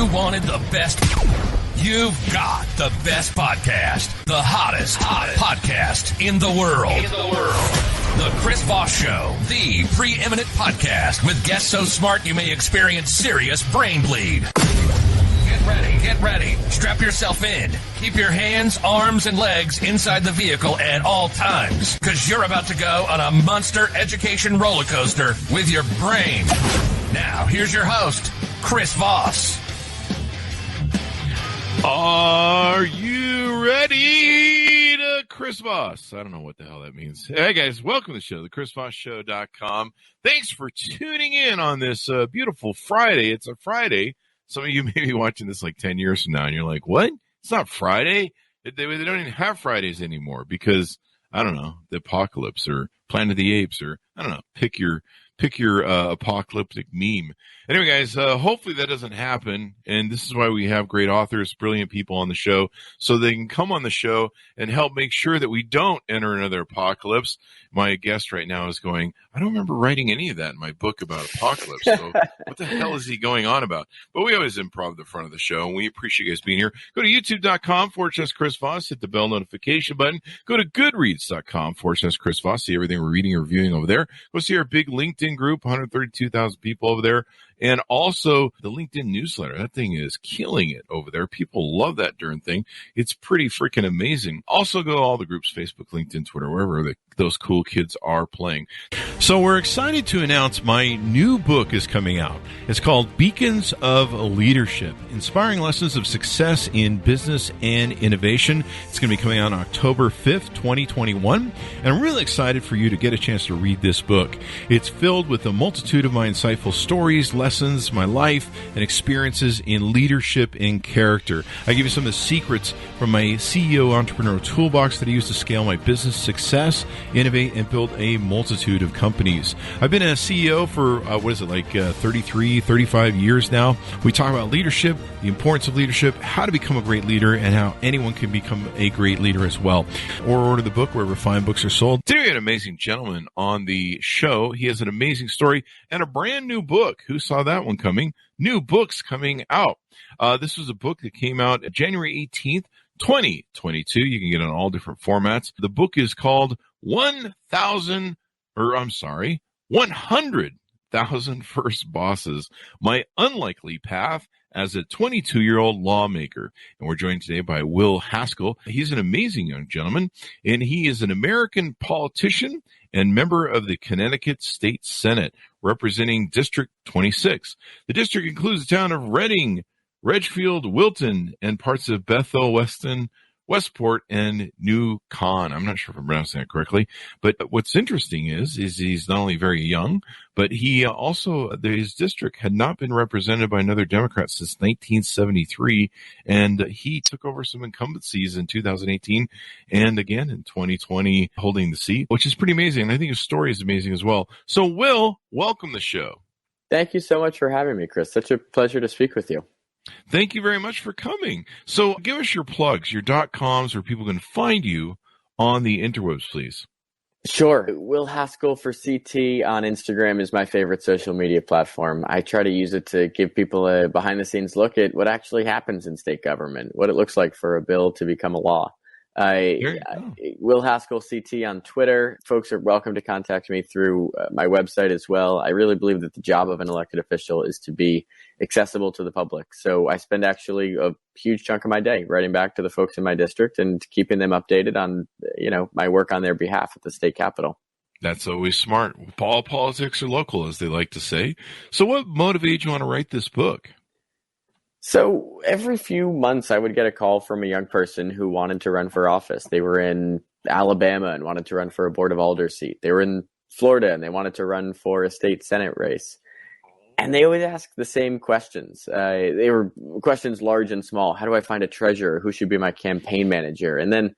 You wanted the best. You've got the best podcast, the hottest podcast in the world. The Chris Voss Show, the preeminent podcast with guests so smart you may experience serious brain bleed. Get ready. Strap yourself in. Keep your hands, arms, and legs inside the vehicle at all times, because you're about to go on a monster education roller coaster with your brain. Now, here's your host, Chris Voss. Are you ready to Chris Voss? I don't know what the hell that means. Hey, guys, welcome to the show, thechrisvossshow.com. Thanks for tuning in on this beautiful Friday. It's a Friday. Some of you may be watching this like 10 years from now, and you're like, what? It's not Friday? They don't even have Fridays anymore because, I don't know, the apocalypse or Planet of the Apes or, I don't know, pick your apocalyptic meme. Anyway, guys, hopefully that doesn't happen, and this is why we have great authors, brilliant people on the show, so they can come on the show and help make sure that we don't enter another apocalypse. My guest right now is going, I don't remember writing any of that in my book about apocalypse, so what the hell is he going on about? But we always improv the front of the show, and we appreciate you guys being here. Go to youtube.com/Chris Voss, hit the bell notification button. Go to goodreads.com/Chris Voss, see everything we're reading or reviewing over there. Go see our big LinkedIn group, 132,000 people over there. And also the LinkedIn newsletter. That thing is killing it over there. People love that darn thing. It's pretty freaking amazing. Also go to all the groups, Facebook, LinkedIn, Twitter, wherever those cool kids are playing. So we're excited to announce my new book is coming out. It's called Beacons of Leadership, Inspiring Lessons of Success in Business and Innovation. It's going to be coming out on October 5th, 2021. And I'm really excited for you to get a chance to read this book. It's filled with a multitude of my insightful stories, lessons, my life, and experiences in leadership and character. I give you some of the secrets from my CEO entrepreneur toolbox that I use to scale my business success, innovate, and build a multitude of companies. I've been a CEO for, 33, 35 years now. We talk about leadership, the importance of leadership, how to become a great leader, and how anyone can become a great leader as well. Or order the book wherever fine books are sold. Today we have an amazing gentleman on the show. He has an amazing story and a brand new book. Who saw that one coming? New books coming out. This was a book that came out January 18th, 2022. You can get it on all different formats. The book is called 100,000 First Bosses, My Unlikely Path as a 22-year-old Lawmaker. And we're joined today by Will Haskell. He's an amazing young gentleman, and he is an American politician and member of the Connecticut State Senate, representing District 26. The district includes the town of Reading, Ridgefield, Wilton, and parts of Bethel, Weston, Westport, and New Con. I'm not sure if I'm pronouncing that correctly, but what's interesting is he's not only very young, but he also, his district had not been represented by another Democrat since 1973, and he took over some incumbencies in 2018 and again in 2020 holding the seat, which is pretty amazing. And I think his story is amazing as well. So Will, welcome to the show. Thank you so much for having me, Chris. Such a pleasure to speak with you. Thank you very much for coming. So give us your plugs, your .coms, where people can find you on the interwebs, please. Sure. Will Haskell for CT on Instagram is my favorite social media platform. I try to use it to give people a behind-the-scenes look at what actually happens in state government, what it looks like for a bill to become a law. Will Haskell CT on Twitter. Folks are welcome to contact me through my website as well. I really believe that the job of an elected official is to be accessible to the public. So I spend actually a huge chunk of my day writing back to the folks in my district and keeping them updated on, my work on their behalf at the state capitol. That's always smart. All politics are local, as they like to say. So what motivated you want to write this book? So every few months I would get a call from a young person who wanted to run for office. They were in Alabama and wanted to run for a Board of Alders seat. They were in Florida and they wanted to run for a state Senate race. And they always ask the same questions. They were questions large and small. How do I find a treasurer? Who should be my campaign manager? And then,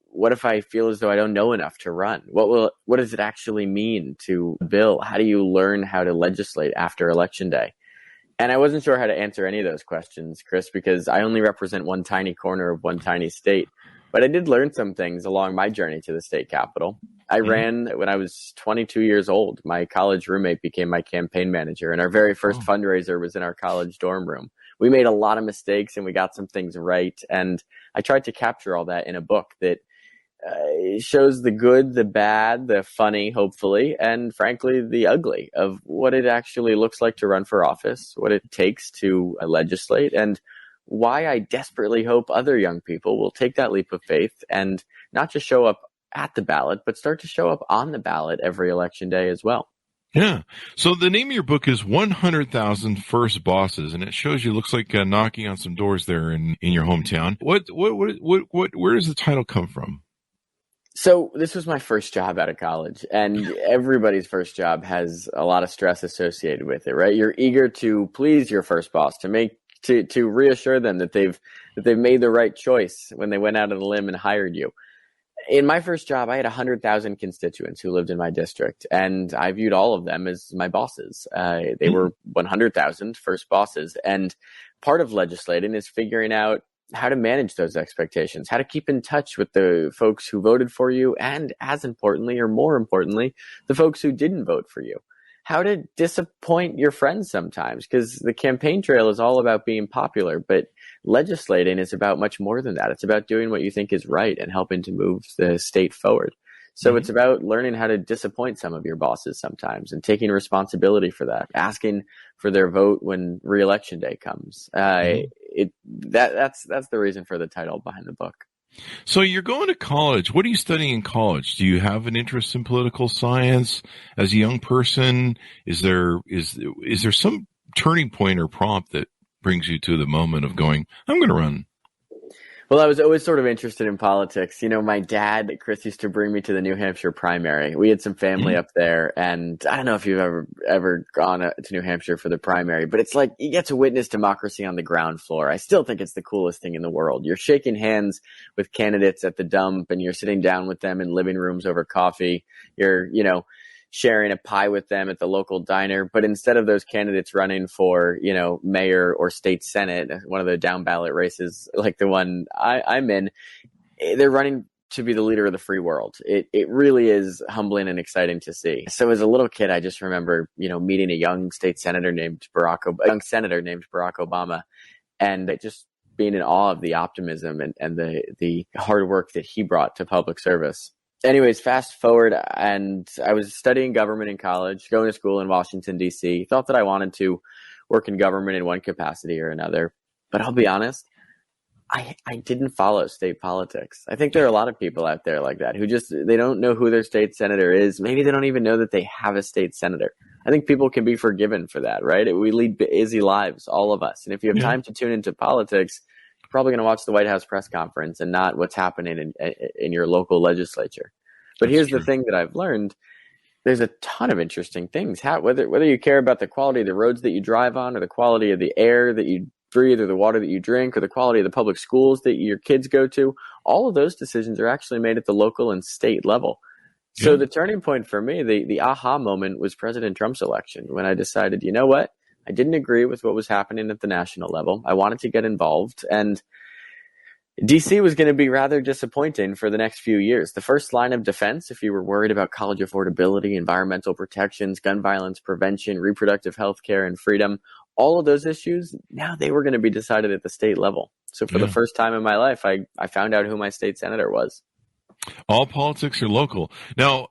what if I feel as though I don't know enough to run? What does it actually mean to bill? How do you learn how to legislate after Election Day? And I wasn't sure how to answer any of those questions, Chris, because I only represent one tiny corner of one tiny state. But I did learn some things along my journey to the state capitol. I ran when I was 22 years old. My college roommate became my campaign manager, and our very first fundraiser was in our college dorm room. We made a lot of mistakes, and we got some things right. And I tried to capture all that in a book that shows the good, the bad, the funny, hopefully, and frankly, the ugly of what it actually looks like to run for office, what it takes to legislate, and why I desperately hope other young people will take that leap of faith and not just show up at the ballot, but start to show up on the ballot every election day as well. Yeah. So the name of your book is 100,000 First Bosses, and it shows you, looks like knocking on some doors there in your hometown. Where does the title come from? So this was my first job out of college, and everybody's first job has a lot of stress associated with it, right? You're eager to please your first boss, to reassure them that they've made the right choice when they went out on a limb and hired you. In my first job, I had 100,000 constituents who lived in my district, and I viewed all of them as my bosses. They were 100,000 first bosses, and part of legislating is figuring out how to manage those expectations, how to keep in touch with the folks who voted for you, and as importantly, or more importantly, the folks who didn't vote for you. How to disappoint your friends sometimes, because the campaign trail is all about being popular, but legislating is about much more than that. It's about doing what you think is right and helping to move the state forward. So it's about learning how to disappoint some of your bosses sometimes and taking responsibility for that, asking for their vote when re-election day comes. That's the reason for the title behind the book. So you're going to college. What are you studying in college? Do you have an interest in political science as a young person? Is there some turning point or prompt that brings you to the moment of going, I'm going to run? Well, I was always sort of interested in politics. You know, my dad, Chris, used to bring me to the New Hampshire primary. We had some family up there, and I don't know if you've ever gone to New Hampshire for the primary, but it's like you get to witness democracy on the ground floor. I still think it's the coolest thing in the world. You're shaking hands with candidates at the dump, and you're sitting down with them in living rooms over coffee. You're, sharing a pie with them at the local diner. But instead of those candidates running for, mayor or state senate, one of the down ballot races like the one I'm in, they're running to be the leader of the free world. It really is humbling and exciting to see. So as a little kid, I just remember, meeting a young senator named Barack Obama, and just being in awe of the optimism and the hard work that he brought to public service. Anyways, fast forward, and I was studying government in college, going to school in Washington, D.C. Thought that I wanted to work in government in one capacity or another. But I'll be honest, I didn't follow state politics. I think there are a lot of people out there like that who they don't know who their state senator is. Maybe they don't even know that they have a state senator. I think people can be forgiven for that, right? We lead busy lives, all of us. And if you have time to tune into politics, probably going to watch the White House press conference and not what's happening in your local legislature. But here's the thing that I've learned. There's a ton of interesting things. Whether you care about the quality of the roads that you drive on, or the quality of the air that you breathe, or the water that you drink, or the quality of the public schools that your kids go to, all of those decisions are actually made at the local and state level. So the turning point for me, the aha moment, was President Trump's election, when I decided, you know what? I didn't agree with what was happening at the national level. I wanted to get involved, and DC was going to be rather disappointing for the next few years. The first line of defense, if you were worried about college affordability, environmental protections, gun violence prevention, reproductive health care, and freedom, all of those issues, now they were going to be decided at the state level. So for the first time in my life, I found out who my state senator was. All politics are local. Now,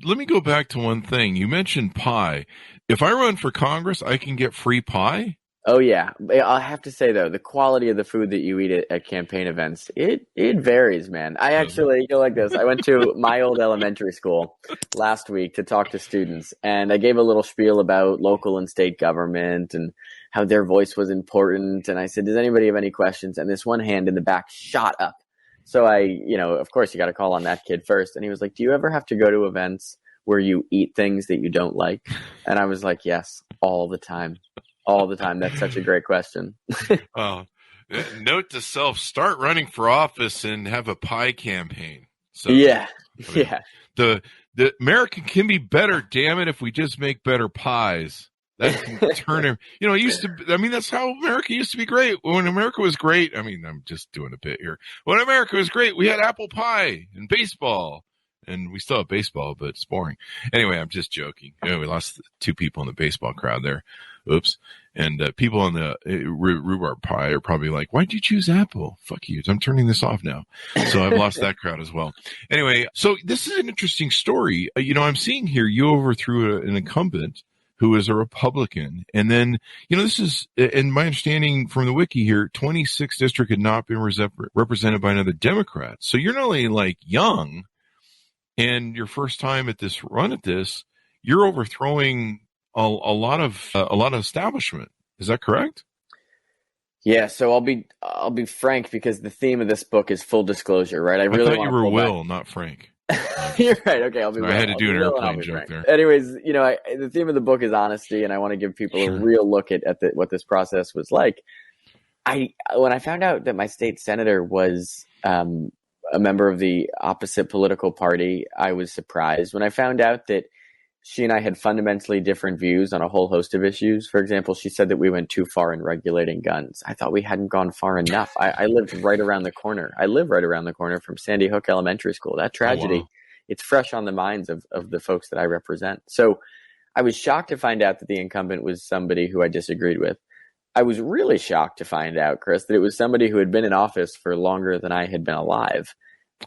let me go back to one thing. You mentioned pie. If I run for Congress, I can get free pie? Oh, yeah. I have to say, though, the quality of the food that you eat at campaign events, it varies, man. I actually go like this. I went to my old elementary school last week to talk to students, and I gave a little spiel about local and state government and how their voice was important. And I said, does anybody have any questions? And this one hand in the back shot up. So of course, you got to call on that kid first. And he was like, do you ever have to go to events where you eat things that you don't like? And I was like, yes, all the time. All the time. That's such a great question. Note to self, start running for office and have a pie campaign. So, yeah. The America can be better, damn it, if we just make better pies. That can turn him. You know, it used to. I mean, that's how America used to be great. When America was great, I mean, I'm just doing a bit here. When America was great, we had apple pie and baseball, and we still have baseball, but it's boring. Anyway, I'm just joking. You know, we lost 2 people in the baseball crowd there. Oops. And people on the rhubarb pie are probably like, "Why'd you choose apple? Fuck you! I'm turning this off now." So I've lost that crowd as well. Anyway, so this is an interesting story. You know, I'm seeing here you overthrew an incumbent who is a Republican. And then, you know, this is, in my understanding from the wiki here, 26th district had not been represented by another Democrat. So you're not only like young and your first time at this run at this, you're overthrowing a lot of establishment. Is that correct? Yeah, so I'll be frank, because the theme of this book is full disclosure, right? I thought you were Will, not Frank. You're right. Okay, I'll be Will. I had to do an airplane joke there. Anyways, you know, the theme of the book is honesty, and I want to give people a real look at what this process was like. When I found out that my state senator was a member of the opposite political party, I was surprised. When I found out that she and I had fundamentally different views on a whole host of issues. For example, she said that we went too far in regulating guns. I thought we hadn't gone far enough. I lived right around the corner. I live right around the corner from Sandy Hook Elementary School. That tragedy, It's fresh on the minds of the folks that I represent. So I was shocked to find out that the incumbent was somebody who I disagreed with. I was really shocked to find out, Chris, that it was somebody who had been in office for longer than I had been alive.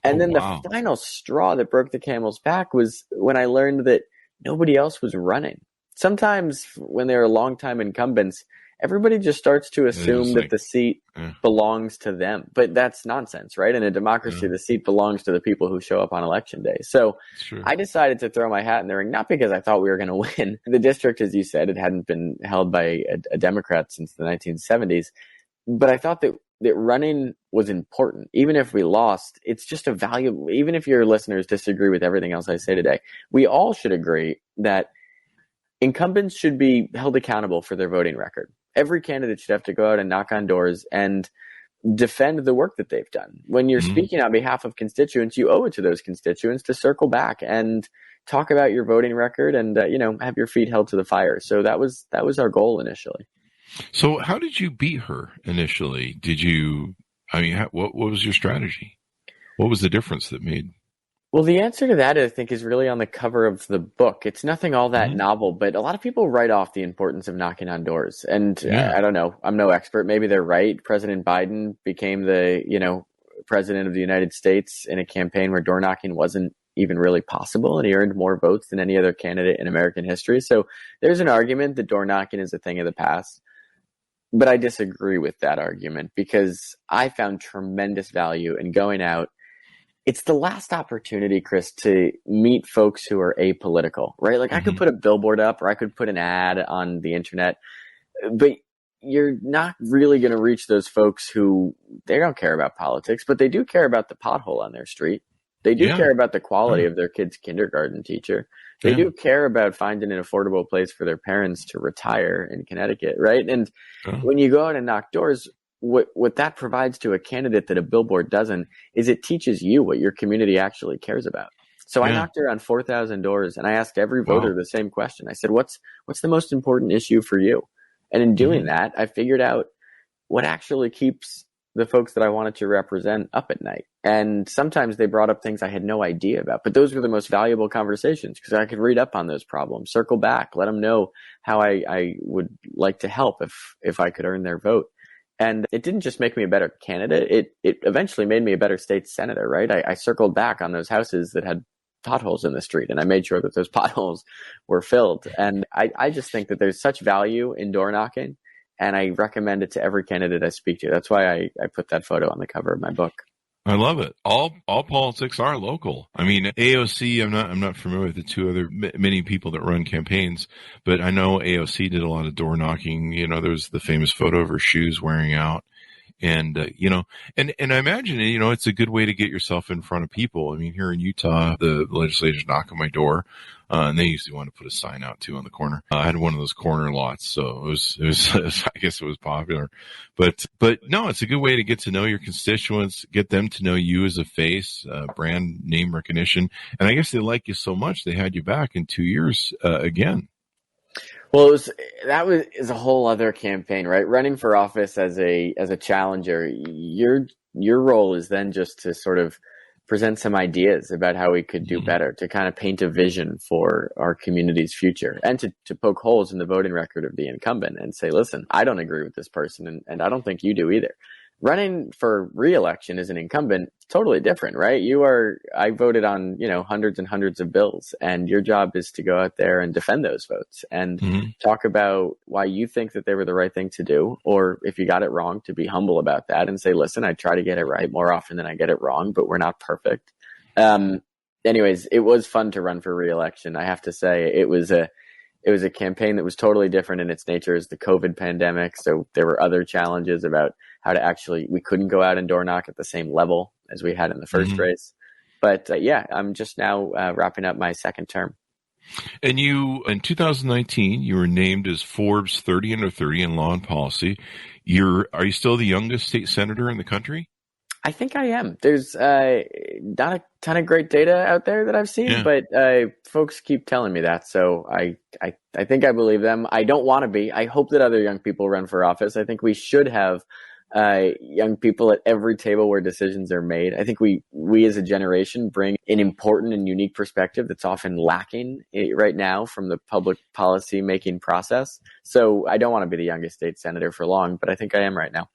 And then the final straw that broke the camel's back was when I learned that nobody else was running. Sometimes when there are longtime incumbents, everybody just starts to assume that the seat belongs to them. But that's nonsense, right? In a democracy, the seat belongs to the people who show up on election day. So I decided to throw my hat in the ring, not because I thought we were going to win. The district, as you said, it hadn't been held by a Democrat since the 1970s. But I thought that running was important. Even if we lost, it's just a valuable, even if your listeners disagree with everything else I say today, we all should agree that incumbents should be held accountable for their voting record. Every candidate should have to go out and knock on doors and defend the work that they've done. When you're speaking on behalf of constituents, you owe it to those constituents to circle back and talk about your voting record and, have your feet held to the fire. So that was our goal initially. So how did you beat her initially? What was your strategy? What was the difference that made? Well, the answer to that, I think, is really on the cover of the book. It's nothing all that novel, but a lot of people write off the importance of knocking on doors. And I don't know, I'm no expert. Maybe they're right. President Biden became the, president of the United States in a campaign where door knocking wasn't even really possible, and he earned more votes than any other candidate in American history. So there's an argument that door knocking is a thing of the past. But I disagree with that argument because I found tremendous value in going out. It's the last opportunity, Chris, to meet folks who are apolitical, right? Like I could put a billboard up or I could put an ad on the internet, but you're not really going to reach those folks who they don't care about politics, but they do care about the pothole on their street. They do care about the quality of their kid's kindergarten teacher. They do care about finding an affordable place for their parents to retire in Connecticut, right? And when you go out and knock doors, what that provides to a candidate that a billboard doesn't is it teaches you what your community actually cares about. So I knocked around 4,000 doors and I asked every voter the same question. I said, what's the most important issue for you? And in doing that, I figured out what actually keeps the folks that I wanted to represent up at night. And sometimes they brought up things I had no idea about, but those were the most valuable conversations because I could read up on those problems, circle back, let them know how I would like to help if I could earn their vote. And it didn't just make me a better candidate. It eventually made me a better state senator, right? I circled back on those houses that had potholes in the street and I made sure that those potholes were filled. And I just think that there's such value in door knocking. And I recommend it to every candidate I speak to. That's why I put that photo on the cover of my book. I love it. All politics are local. I mean, AOC, I'm not familiar with the two other many people that run campaigns, but I know AOC did a lot of door knocking. There's the famous photo of her shoes wearing out. And, and I imagine, it's a good way to get yourself in front of people. I mean, here in Utah, the legislators knock on my door, and they usually want to put a sign out too on the corner. I had one of those corner lots, so it was I guess it was popular, but no, it's a good way to get to know your constituents, get them to know you as a face, brand name recognition. And I guess they like you so much, they had you back in 2 years, again. Well, is a whole other campaign, right? Running for office as a challenger, your role is then just to sort of present some ideas about how we could do better, to kind of paint a vision for our community's future, and to poke holes in the voting record of the incumbent and say, listen, I don't agree with this person, and I don't think you do either. Running for re-election as an incumbent, totally different, right? I voted on, hundreds and hundreds of bills, and your job is to go out there and defend those votes and talk about why you think that they were the right thing to do. Or if you got it wrong, to be humble about that and say, listen, I try to get it right more often than I get it wrong, but we're not perfect. Anyways, it was fun to run for re-election. I have to say it was a campaign that was totally different in its nature as the COVID pandemic. So there were other challenges about how we couldn't go out and door knock at the same level as we had in the first race. But I'm just now wrapping up my second term. And in 2019, you were named as Forbes 30 Under 30 in Law and Policy. Are you still the youngest state senator in the country? I think I am. There's not a ton of great data out there that I've seen, but folks keep telling me that. So I think I believe them. I don't want to be. I hope that other young people run for office. I think we should have young people at every table where decisions are made. I think we as a generation bring an important and unique perspective that's often lacking right now from the public policy making process. So I don't want to be the youngest state senator for long, but I think I am right now.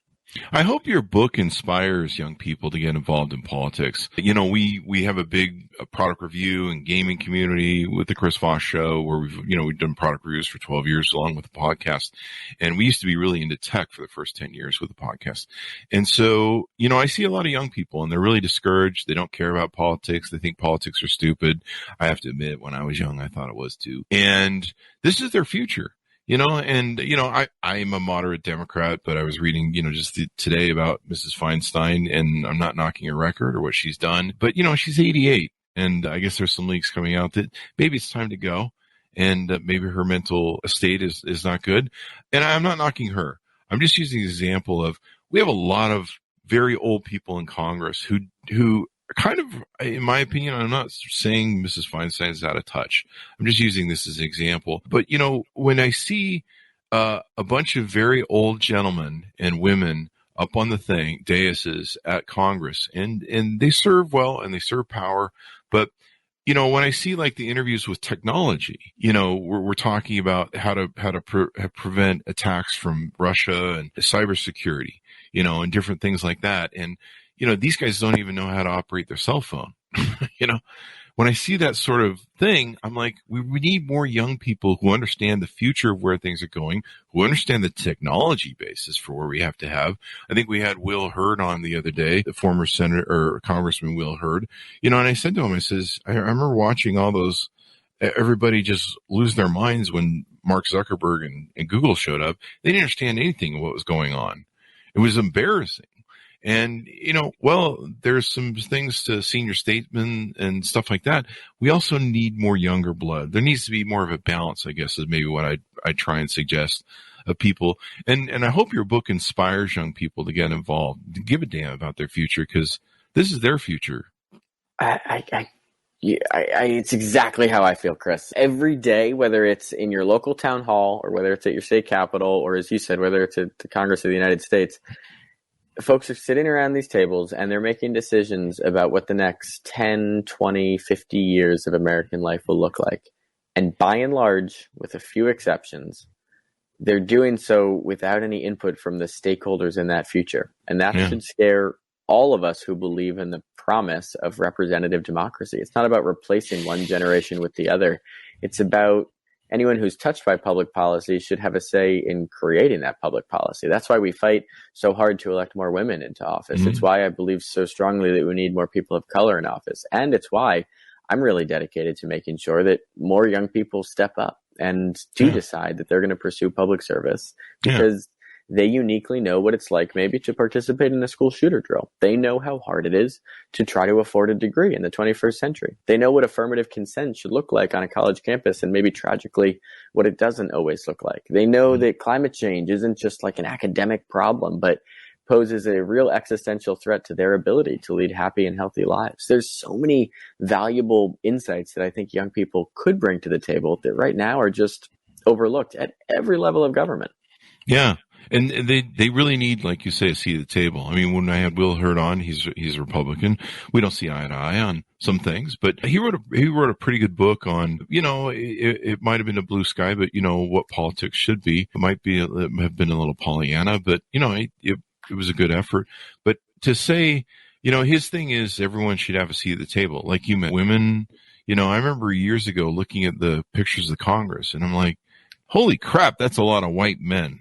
I hope your book inspires young people to get involved in politics. We have a big product review and gaming community with the Chris Voss Show, where we've done product reviews for 12 years along with the podcast. And we used to be really into tech for the first 10 years with the podcast. And so, I see a lot of young people and they're really discouraged. They don't care about politics. They think politics are stupid. I have to admit, when I was young, I thought it was too. And this is their future. I am a moderate Democrat, but I was reading, just today about Mrs. Feinstein, and I'm not knocking her record or what she's done, but, she's 88. And I guess there's some leaks coming out that maybe it's time to go, and maybe her mental state is not good. And I'm not knocking her. I'm just using the example of, we have a lot of very old people in Congress who kind of, in my opinion, I'm not saying Mrs. Feinstein is out of touch. I'm just using this as an example. But, when I see a bunch of very old gentlemen and women up on the daises at Congress, and they serve well and they serve power. But, when I see like the interviews with technology, we're talking about how to prevent attacks from Russia and cybersecurity, and different things like that. And, these guys don't even know how to operate their cell phone. When I see that sort of thing, I'm like, we need more young people who understand the future of where things are going, who understand the technology basis for where we have to have. I think we had Will Hurd on the other day, the former Senator or Congressman Will Hurd, and I said to him, I remember watching all those, everybody just lose their minds when Mark Zuckerberg and Google showed up. They didn't understand anything of what was going on. It was embarrassing. And, there's some things to senior statesmen and stuff like that. We also need more younger blood. There needs to be more of a balance, I guess, is maybe what I try and suggest of people. And I hope your book inspires young people to get involved, to give a damn about their future, because this is their future. It's exactly how I feel, Chris. Every day, whether it's in your local town hall or whether it's at your state capitol, or as you said, whether it's at the Congress of the United States, folks are sitting around these tables and they're making decisions about what the next 10, 20, 50 years of American life will look like. And by and large, with a few exceptions, they're doing so without any input from the stakeholders in that future. And that should scare all of us who believe in the promise of representative democracy. It's not about replacing one generation with the other. It's about anyone who's touched by public policy should have a say in creating that public policy. That's why we fight so hard to elect more women into office. It's why I believe so strongly that we need more people of color in office. And it's why I'm really dedicated to making sure that more young people step up and do decide that they're going to pursue public service, because they uniquely know what it's like maybe to participate in a school shooter drill. They know how hard it is to try to afford a degree in the 21st century. They know what affirmative consent should look like on a college campus, and maybe tragically what it doesn't always look like. They know that climate change isn't just like an academic problem, but poses a real existential threat to their ability to lead happy and healthy lives. There's so many valuable insights that I think young people could bring to the table that right now are just overlooked at every level of government. Yeah. And they really need, like you say, a seat at the table. I mean, when I had Will Hurt on, he's a Republican. We don't see eye to eye on some things, but he wrote a pretty good book on, it might have been a blue sky, but what politics should be. It might have been a little Pollyanna, but it was a good effort. But to say, his thing is everyone should have a seat at the table. Like you meant women, I remember years ago looking at the pictures of Congress and I'm like, holy crap, that's a lot of white men.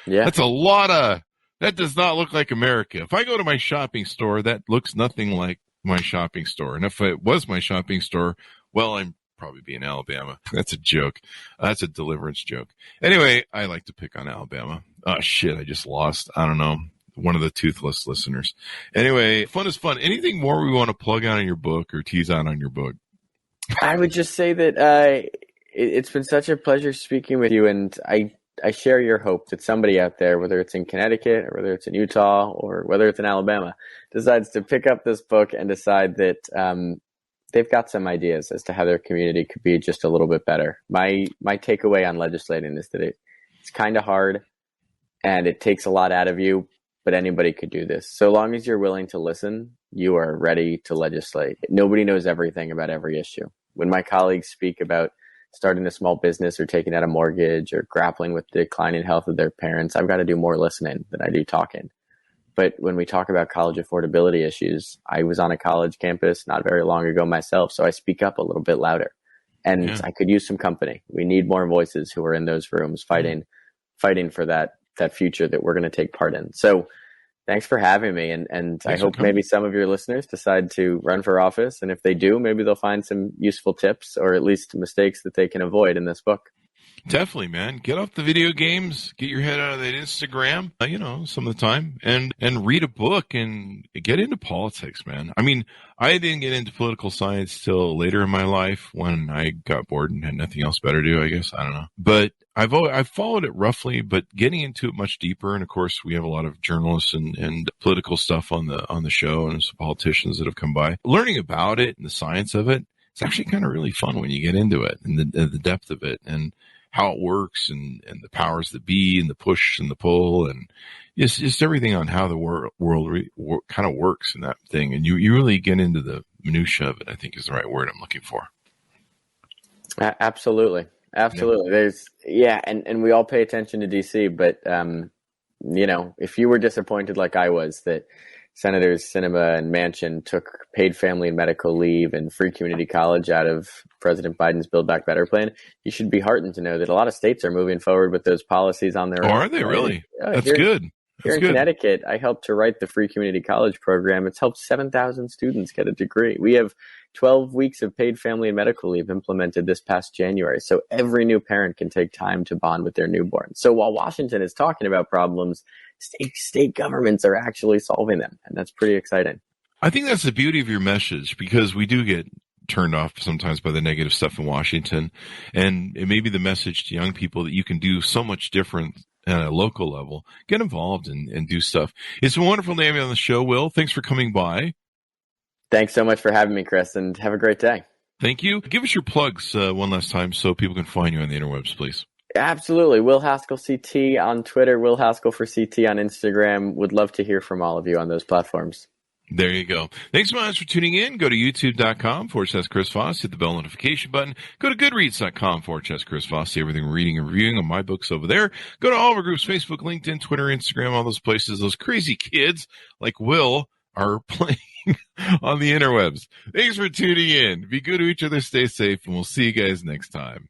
Yeah. That does not look like America. If I go to my shopping store, that looks nothing like my shopping store. And if it was my shopping store, well, I'm probably be in Alabama. That's a joke. That's a deliverance joke. Anyway, I like to pick on Alabama. Oh, shit, I just lost. I don't know. One of the toothless listeners. Anyway, fun is fun. Anything more we want to plug out on your book or tease out on your book? I would just say that it's been such a pleasure speaking with you, and I share your hope that somebody out there, whether it's in Connecticut or whether it's in Utah or whether it's in Alabama, decides to pick up this book and decide that they've got some ideas as to how their community could be just a little bit better. My takeaway on legislating is that it's kind of hard and it takes a lot out of you, but anybody could do this. So long as you're willing to listen, you are ready to legislate. Nobody knows everything about every issue. When my colleagues speak about starting a small business or taking out a mortgage or grappling with the declining health of their parents, I've got to do more listening than I do talking. But when we talk about college affordability issues, I was on a college campus not very long ago myself, so I speak up a little bit louder. And I could use some company. We need more voices who are in those rooms fighting for that future that we're going to take part in. So thanks for having me. And I hope maybe some of your listeners decide to run for office. And if they do, maybe they'll find some useful tips or at least mistakes that they can avoid in this book. Definitely, man. Get off the video games, get your head out of that Instagram, some of the time, and read a book and get into politics, man. I mean, I didn't get into political science till later in my life when I got bored and had nothing else better to do, I guess. I don't know. But I've followed it roughly, but getting into it much deeper. And of course, we have a lot of journalists and political stuff on the show and some politicians that have come by. Learning about it and the science of it, it's actually kind of really fun when you get into it and the depth of it and how it works and the powers that be and the push and the pull and just everything on how the world kind of works in that thing. And you really get into the minutia of it, I think is the right word I'm looking for. Absolutely. Yeah. And we all pay attention to DC, but, if you were disappointed like I was that Senators Sinema and Manchin took paid family and medical leave and free community college out of President Biden's Build Back Better plan, you should be heartened to know that a lot of states are moving forward with those policies on their own. Are they really? That's good. Here in Connecticut, I helped to write the free community college program. It's helped 7,000 students get a degree. We have 12 weeks of paid family and medical leave implemented this past January. So every new parent can take time to bond with their newborn. So while Washington is talking about problems, state governments are actually solving them. And that's pretty exciting. I think that's the beauty of your message, because we do get turned off sometimes by the negative stuff in Washington. And it may be the message to young people that you can do so much different at a local level. Get involved and do stuff. It's been wonderful to have you on the show, Will. Thanks for coming by. Thanks so much for having me, Chris, and have a great day. Thank you. Give us your plugs one last time so people can find you on the interwebs, please. Absolutely. Will Haskell CT on Twitter, Will Haskell for CT on Instagram. Would love to hear from all of you on those platforms. There you go. Thanks so much for tuning in. Go to youtube.com/Chris Voss. Hit the bell notification button. Go to goodreads.com/Chris Voss. See everything we're reading and reviewing on my books over there. Go to all of our groups, Facebook, LinkedIn, Twitter, Instagram, all those places. Those crazy kids like Will are playing on the interwebs. Thanks for tuning in. Be good to each other. Stay safe, and we'll see you guys next time.